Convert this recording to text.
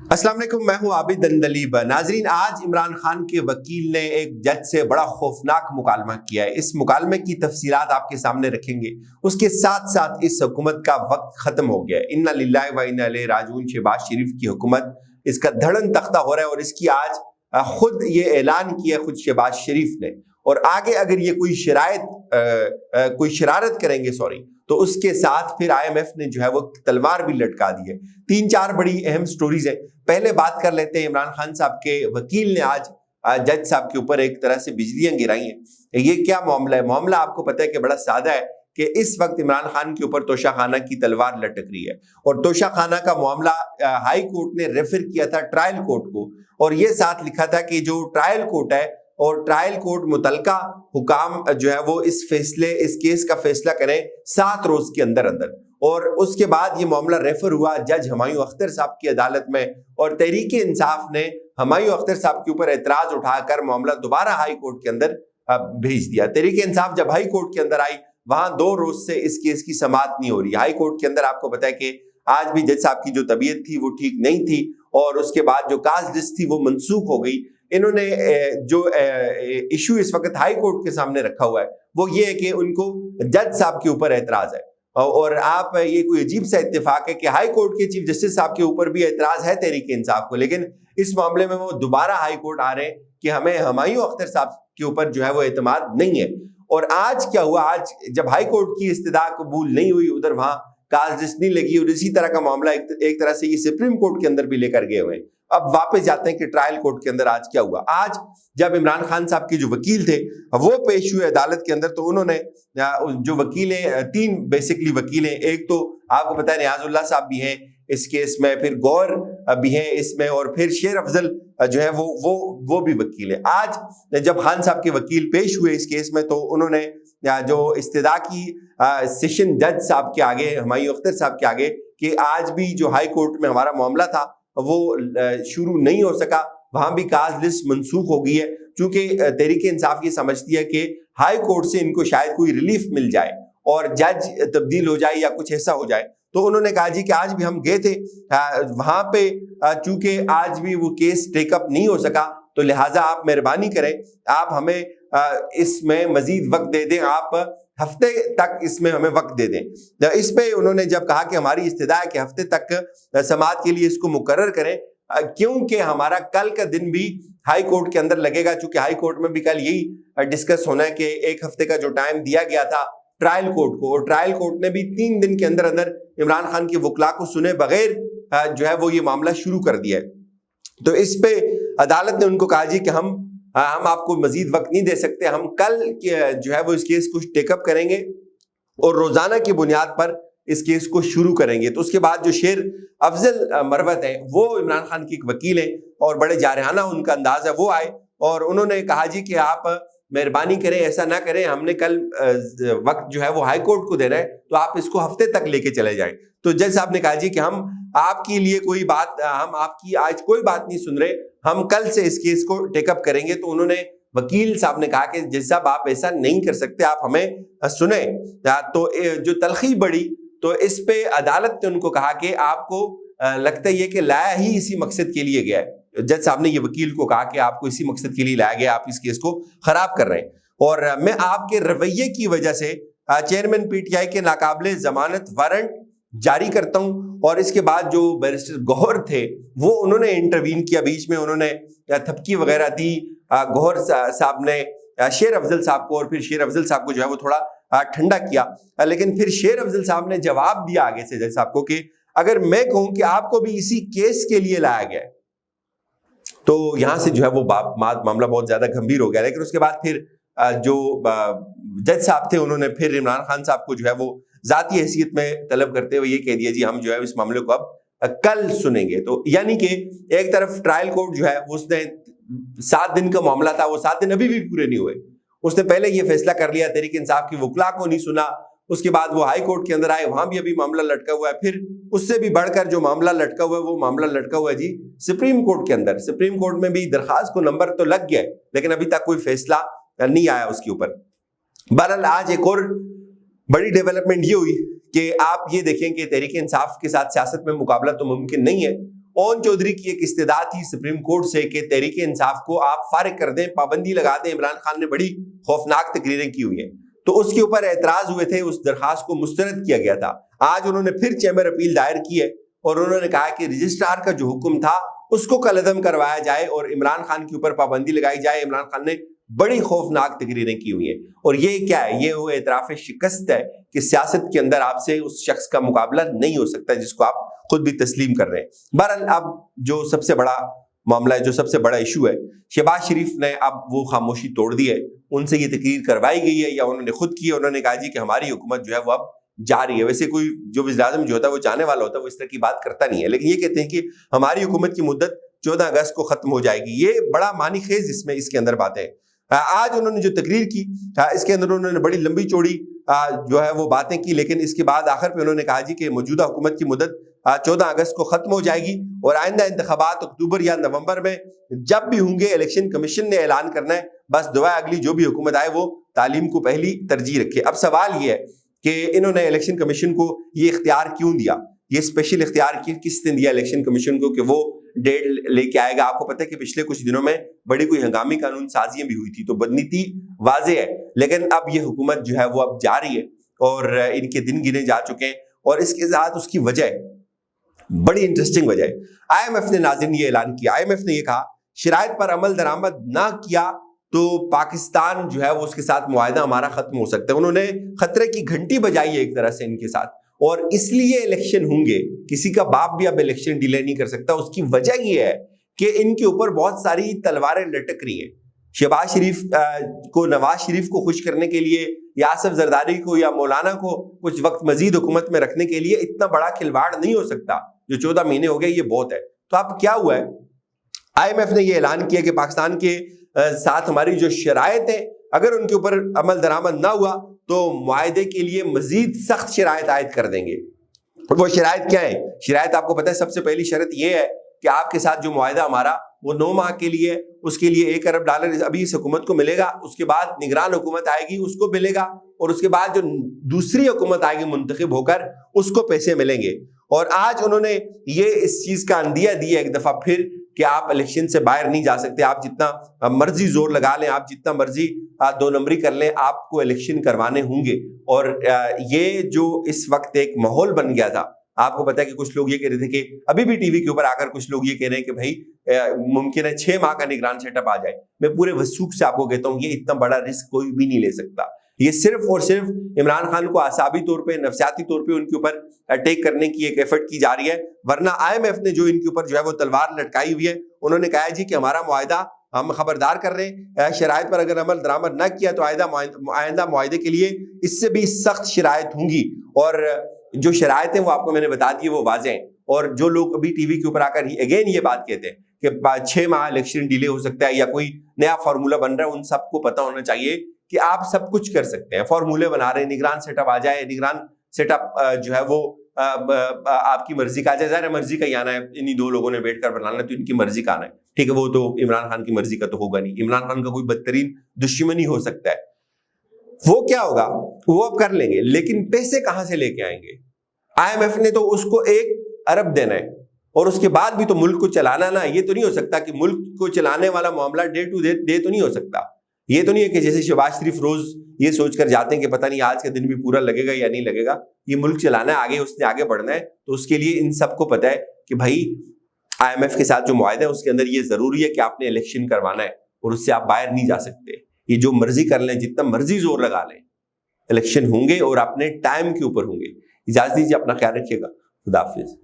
अस्सलाम वालेकुम, मैं हूं आबिद अंदलीब। नाजरीन, आज इमरान खान के वकील ने एक जज से बड़ा खौफनाक मुकालमा किया है। इस मुकालमे की तफसीलात आपके सामने रखेंगे। उसके साथ साथ इस हुकूमत का वक्त खत्म हो गया है। इन्ना लिल्लाहि व इन्ना इलैहि राजिऊन शहबाज शरीफ की हुकूमत, इसका धड़न तख्ता हो रहा है और इसकी आज खुद ये ऐलान किया खुद शहबाज शरीफ ने। और आगे अगर ये कोई शरारत करेंगे तो उसके साथ फिर IMF ने जो है वो तलवार भी लटका दी है। 3-4 बड़ी अहम स्टोरीज हैं। पहले बात कर लेते हैं, इमरान खान साहब के वकील ने आज जज साहब के ऊपर एक तरह से बिजलियां गिराई हैं। ये क्या मामला है? मामला आपको पता है कि बड़ा सादा है कि इस वक्त इमरान खान के ऊपर तोशाखाना की तलवार लटक रही है और तोशाखाना का मामला हाई कोर्ट ने रेफर किया था ट्रायल कोर्ट को, और ये साथ लिखा था कि जो ट्रायल कोर्ट है और ट्रायल कोर्ट मुतलका हुकाम जो है वो इस केस का फैसला करें 7 रोज के अंदर अंदर। और उसके बाद ये मामला रेफर हुआ जज हुमायूं अख्तर साहब की अदालत में, और तहरीक इंसाफ ने हुमायूं अख्तर साहब के ऊपर एतराज उठाकर मामला दोबारा हाई कोर्ट के अंदर भेज दिया। तहरीक इंसाफ जब हाई कोर्ट के अंदर आई, वहां 2 रोज से इस केस की समाअत नहीं हो रही। हाई कोर्ट के अंदर आपको पता है कि आज भी जज साहब की जो तबीयत थी वो ठीक नहीं थी, और उसके बाद जो काज लिस्ट थी वो मनसूख हो गई। इन्होंने जो इशू इस वक्त हाई कोर्ट के सामने रखा हुआ है वो ये है कि उनको जज साहब के ऊपर एतराज है, और आप ये कोई अजीब सा इत्तेफाक है कि हाई कोर्ट के चीफ जस्टिस साहब के ऊपर भी एतराज है तहरीक इंसाफ को, लेकिन इस मामले में वो दोबारा हाई कोर्ट आ रहे हैं कि हमें हुमायूं अख्तर साहब के ऊपर जो है वो एतमाद नहीं है। और आज क्या हुआ, आज जब हाई कोर्ट की इस्तदा कबूल नहीं हुई, उधर वहां काज लिस्ट नहीं लगी, और इसी तरह का मामला एक तरह से ये सुप्रीम कोर्ट के अंदर भी लेकर गए हुए हैं। अब वापस जाते हैं कि ट्रायल कोर्ट के अंदर आज क्या हुआ। आज जब इमरान खान साहब के जो वकील थे वो पेश हुए अदालत के अंदर, तो उन्होंने जो वकील हैं, 3 बेसिकली वकील हैं। एक तो आपको पता है नियाजुल्लाह साहब भी हैं इस केस में, फिर गौर भी हैं इसमें, और फिर शेर अफजल जो है वो भी वकील है। आज जब खान साहब के वकील पेश हुए इस केस में, तो उन्होंने जो इस्तदा की सेशन जज साहब के आगे, हुमायूं अख्तर साहब के आगे, कि आज भी जो हाई कोर्ट में हमारा मामला था वो शुरू नहीं हो सका, वहां भी काज लिस्ट मनसूख हो गई है, क्योंकि तहरीक इंसाफ ये समझती है कि हाई कोर्ट से इनको शायद कोई रिलीफ मिल जाए और जज तब्दील हो जाए या कुछ ऐसा हो जाए। तो उन्होंने कहा जी कि आज भी हम गए थे वहां पे, चूंकि आज भी वो केस टेकअप नहीं हो सका, तो लिहाजा आप मेहरबानी करें, आप हमें इसमें मजीद वक्त दे दें, आप हफ्ते तक इसमें हमें वक्त दे दें। इस पे उन्होंने जब कहा कि हमारी इस्तदा है कि हफ्ते तक समाअत के लिए इसको मुकर्रर करें, क्योंकि हमारा कल का दिन भी हाई कोर्ट के अंदर लगेगा, चूंकि हाई कोर्ट में भी कल यही डिस्कस होना है कि 1 हफ्ते का जो टाइम दिया गया था ट्रायल कोर्ट को, और ट्रायल कोर्ट ने भी 3 दिन के अंदर अंदर इमरान खान के वकला को सुने बगैर जो है वो ये मामला शुरू कर दिया है। तो इस पे अदालत ने उनको कहा जी कि हम आपको मजीद वक्त नहीं दे सकते, हम कल जो है वो इस केस को टेकअप करेंगे और रोजाना की बुनियाद पर इस केस को शुरू करेंगे। तो उसके बाद जो शेर अफजल मरवत है, वो इमरान खान की एक वकील है और बड़े जारहाना उनका अंदाज है, वो आए और उन्होंने कहा जी कि आप मेहरबानी करें, ऐसा ना करें, हमने कल वक्त जो है वो हाई कोर्ट को देना है, तो आप इसको हफ्ते तक लेके चले जाएं। तो जज साहब ने कहा जी कि हम आपके लिए हम आपकी आज कोई बात नहीं सुन रहे, हम कल से इस केस को टेकअप करेंगे। तो उन्होंने वकील साहब ने कहा कि जज साहब आप ऐसा नहीं कर सकते, आप हमें सुने। तो जो तलखी बढ़ी, तो इस पे अदालत ने उनको कहा कि आपको लगता है कि लाया ही इसी मकसद के लिए गया है। जज साहब ने ये वकील को कहा कि आपको इसी मकसद के लिए लाया गया, आप इस केस को खराब कर रहे हैं, और मैं आपके रवैये की वजह से चेयरमैन PTI के नाकाबिले जमानत वारंट जारी करता हूं। और इसके बाद जो बैरिस्टर गौहर थे वो उन्होंने इंटरवीन किया, बीच में उन्होंने थपकी वगैरह दी। गौहर साहब ने शेर अफजल साहब को, और फिर शेर अफजल साहब को जो है वो थोड़ा ठंडा किया, लेकिन फिर शेर अफजल साहब ने जवाब दिया आगे से जज साहब को कि अगर मैं कहूं कि आपको भी इसी केस के लिए लाया गया है, तो यहां से जो है वो मामला बहुत ज्यादा गंभीर हो गया। लेकिन उसके बाद फिर जो जज साहब थे उन्होंने फिर इमरान खान साहब को जो है वो जाती हैसियत में तलब करते हुए ये कह दिया जी हम जो है इस मामले को अब कल सुनेंगे। तो यानी कि एक तरफ ट्रायल कोर्ट जो है उसने 7 दिन का मामला था, वो 7 दिन अभी भी पूरे नहीं हुए, उसने पहले ये फैसला कर लिया, तहरीक इंसाफ की वकला को नहीं सुना। उसके बाद वो हाई कोर्ट के अंदर आए, वहां भी अभी मामला लटका हुआ है। फिर उससे भी बढ़कर जो मामला लटका हुआ है, वो मामला लटका हुआ है जी सुप्रीम कोर्ट के अंदर। सुप्रीम कोर्ट में भी दरखास्त को नंबर तो लग गया है, लेकिन अभी तक कोई फैसला नहीं आया उसके ऊपर। बहरहाल आज एक और बड़ी डेवलपमेंट ये हुई कि आप ये देखें कि तहरीक इंसाफ के साथ सियासत में मुकाबला तो मुमकिन नहीं है, ओन चौधरी की एक इस्तेदाद थी सुप्रीम कोर्ट से कि तहरीक इंसाफ को आप फारिग कर दें, पाबंदी लगा दें। इमरान खान ने बड़ी खौफनाक तकरीरें की हुई हैं, तो उसके ऊपर एतराज हुए थे, उस दरखास्त को मुस्तरद किया गया था। आज उन्होंने फिर चैम्बर अपील दायर की है और उन्होंने कहा कि रजिस्ट्रार का जो हुक्म था उसको कलअदम करवाया जाए और इमरान खान के ऊपर पाबंदी लगाई जाए। इमरान खान ने बड़ी खौफनाक तकरीरें की हुई हैं और ये क्या है, ये वो एतराफ़ शिकस्त है कि सियासत के अंदर आपसे उस शख्स का मुकाबला नहीं हो सकता जिसको आप खुद भी तस्लीम कर रहे हैं। बहरहाल अब जो सबसे बड़ा मामला है, जो सबसे बड़ा इशू है, शहबाज शरीफ ने अब वो खामोशी तोड़ दी है। उनसे ये तकरीर करवाई गई है या उन्होंने खुद की, उन्होंने कहा जी कि हमारी हुकूमत जो है वो अब जारी है। वैसे कोई जो वज़ीर-ए-आज़म जो होता है वो जाने वाला होता है, वो इस तरह की बात करता नहीं है, लेकिन ये कहते हैं कि हमारी हुकूमत की मुद्दत 14 अगस्त को खत्म हो जाएगी। ये बड़ा मानी खेज इसमें इसके अंदर बात है। आज उन्होंने जो तकरीर की इसके अंदर उन्होंने बड़ी लंबी चौड़ी जो है वो बातें की, लेकिन इसके बाद आखिर पे उन्होंने कहा जी कि मौजूदा हुकूमत की मुद्दत 14 अगस्त को खत्म हो जाएगी और आइंदा इंतखाबात अक्टूबर या नवंबर में जब भी होंगे इलेक्शन कमीशन ने ऐलान करना है। बस दुआ अगली जो भी हुकूमत आए वो तालीम को पहली तरजीह रखे। अब सवाल ये है कि इन्होंने इलेक्शन कमीशन को ये इख्तियार क्यों दिया, ये स्पेशल इख्तियार किसने दिया इलेक्शन कमीशन को कि वो डेट लेके आएगा। आपको पता है कि पिछले कुछ दिनों में बड़ी कोई हंगामी कानून साजियां भी हुई थी, तो बदनीति वाजे है, लेकिन अब ये हुकूमत जो है वो अब जारी है और इनके दिन गिने जा चुके हैं। और इसके साथ उसकी वजह बड़ी इंटरेस्टिंग वजह है। IMF ने नाज़रीन ये ऐलान किया, IMF ने ये कहा शराइत पर अमल दरामद ना किया तो पाकिस्तान जो है वो उसके साथ मुआहदा हमारा खत्म हो सकता है। उन्होंने खतरे की घंटी बजाई है एक तरह से इनके साथ, और इसलिए इलेक्शन होंगे। किसी का बाप भी अब इलेक्शन डिले नहीं कर सकता। उसकी वजह ये है कि इनके ऊपर बहुत सारी तलवारें लटक रही हैं। शहबाज शरीफ को, नवाज शरीफ को खुश करने के लिए, या आसिफ जरदारी को या मौलाना को कुछ वक्त मजीद हुकूमत में रखने के लिए इतना बड़ा खिलवाड़ नहीं हो सकता। जो 14 महीने हो गए ये बहुत है। तो अब क्या हुआ है, IMF ने ये ऐलान किया कि पाकिस्तान के साथ हमारी जो शराइत है, अगर उनके ऊपर अमल दरामद ना हुआ तो मुआहदे के लिए मजीद सख्त शराइत आयद कर देंगे। और वो शराइत क्या है? शराइत आपको पता है, सबसे पहली शर्त ये है कि आपके साथ जो मुआहदा हमारा वो 9 माह के लिए, उसके लिए $1 अरब अभी इस हुकूमत को मिलेगा, उसके बाद निगरान हुकूमत आएगी उसको मिलेगा, और उसके बाद जो दूसरी हुकूमत आएगी मुंतखब होकर उसको पैसे मिलेंगे। और आज उन्होंने ये इस चीज का अंदिया दिया एक दफा फिर कि आप इलेक्शन से बाहर नहीं जा सकते, आप जितना मर्जी जोर लगा लें, आप जितना मर्जी 2 नंबरी कर लें, आपको इलेक्शन करवाने होंगे। और ये जो इस वक्त एक माहौल बन गया था, आपको पता है कि कुछ लोग ये कह रहे थे कि अभी भी टीवी के ऊपर आकर कुछ लोग ये कह रहे हैं कि भाई मुमकिन है 6 माह का निगरान सेटअप आ जाए। मैं पूरे वसूख से आपको कहता हूँ ये इतना बड़ा रिस्क कोई भी नहीं ले सकता। ये सिर्फ और सिर्फ इमरान खान को आसाबी तौर पे, नफसियाती तौर पे उनके ऊपर अटैक करने की एक एफर्ट की जा रही है। वरना IMF ने जो इनके ऊपर जो है वो तलवार लटकाई हुई है, उन्होंने कहा जी कि हमारा मुआहदा हम खबरदार कर रहे हैं, शराइत पर अगर अमल दरामद न किया तो आइंदा मुआहदे के लिए इससे भी सख्त शराइत होंगी। और जो शराइत है वो आपको मैंने बता दी, वो वाज़ेह हैं। और जो लोग अभी टीवी के ऊपर आकर अगेन ये बात कहते हैं कि 6 माह इलेक्शन डिले हो सकता है या कोई नया फार्मूला बन रहा है, उन सबको पता होना चाहिए कि आप सब कुछ कर सकते हैं। फार्मूले बना रहे हैं, निगरान सेटअप आ जाए, निगरान सेटअप जो है वो आपकी मर्जी का आ जाए। ज़ाहिर मर्जी का ही आना है, इन्हीं 2 लोगों ने बैठ कर बनाना है तो इनकी मर्जी का आना है, ठीक है। वो तो इमरान खान की मर्जी का तो होगा नहीं। इमरान खान का कोई बदतरीन दुश्मन ही हो सकता है। वो क्या होगा वो अब कर लेंगे, लेकिन पैसे कहां से लेके आएंगे? IMF ने तो उसको $1 अरब देना है और उसके बाद भी तो मुल्क को चलाना ना। ये तो नहीं हो सकता कि मुल्क को चलाने वाला मामला डे टू डे तो नहीं हो सकता। ये तो नहीं है कि जैसे शहबाज शरीफ रोज ये सोचकर जाते हैं कि पता नहीं आज का दिन भी पूरा लगेगा या नहीं लगेगा। ये मुल्क चलाना है, आगे उसने आगे बढ़ना है, तो उसके लिए इन सबको पता है कि भाई IMF के साथ जो मुआहदा है उसके अंदर ये जरूरी है कि आपने इलेक्शन करवाना है और उससे आप बाहर नहीं जा सकते। ये जो मर्जी कर लें, जितना मर्जी जोर लगा लें, इलेक्शन होंगे और अपने टाइम के ऊपर होंगे। इजाजत दीजिए, अपना ख्याल रखिएगा। खुदा हाफिज।